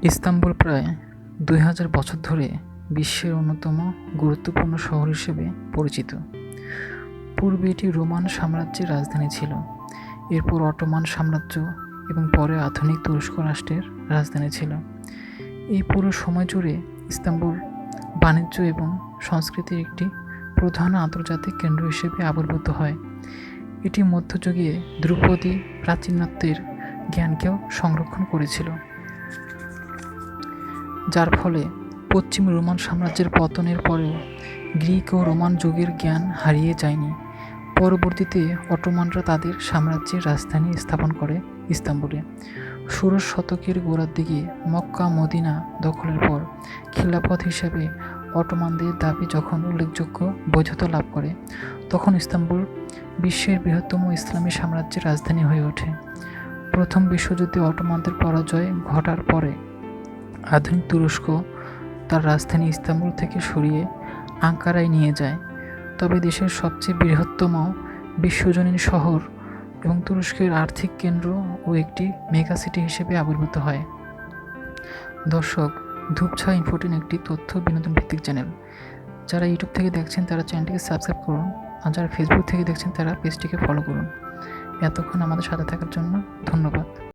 Istanbul প্রায় ২০০০ বছর ধরে বিশ্বের অন্যতম গুরুত্বপূর্ণ শহর হিসেবে পরিচিত। পূর্বে এটি রোমান সাম্রাজ্যের রাজধানী ছিল, এরপর অটোমান সাম্রাজ্য এবং পরে আধুনিক তুরস্ক রাষ্ট্রের রাজধানী ছিল। এই পুরো সময় জুড়ে ইস্তাম্বুল বাণিজ্য এবং সংস্কৃতির একটি প্রধান আন্তর্জাতিক কেন্দ্র হিসেবে আবির্ভূত হয়। এটি মধ্যযুগীয় ধ্রুপদী প্রাচীনত্বের জ্ঞানকেও সংরক্ষণ করেছিল, যার ফলে পশ্চিম রোমান সাম্রাজ্যের পতনের পরেও গ্রিক ও রোমান যুগের জ্ঞান হারিয়ে যায়নি। পরবর্তীতে অটোমানরা তাদের সাম্রাজ্যের রাজধানী স্থাপন করে ইস্তাম্বুলে। ষোড়শ শতকের গোড়ার দিকে মক্কা মদিনা দখলের পর খিলাফত হিসেবে অটোমানদের দাবি যখন উল্লেখযোগ্য বৈধতা লাভ করে, তখন ইস্তাম্বুল বিশ্বের বৃহত্তম ইসলামী সাম্রাজ্যের রাজধানী হয়ে ওঠে। প্রথম বিশ্বযুদ্ধে অটোমানদের পরাজয় ঘটার পরে আধুনিক তুরস্ক তার রাজধানী ইস্তাম্বুল থেকে সরিয়ে আঙ্কারায় নিয়ে যায়, তবে দেশের সবচেয়ে বৃহত্তম বিশ্বজনীন শহর এবং তুরস্কের আর্থিক কেন্দ্র ও একটি মেগা সিটি হিসেবে আবির্ভূত হয়। দর্শক, ধূপছা ইনফোটেন একটি তথ্য বিনোদন ভিত্তিক চ্যানেল। যারা ইউটিউব থেকে দেখছেন তারা চ্যানেলটিকে সাবস্ক্রাইব করুন, আর যারা ফেসবুক থেকে দেখছেন তারা পেজটিকে ফলো করুন। এতক্ষণ আমাদের সাথে থাকার জন্য ধন্যবাদ।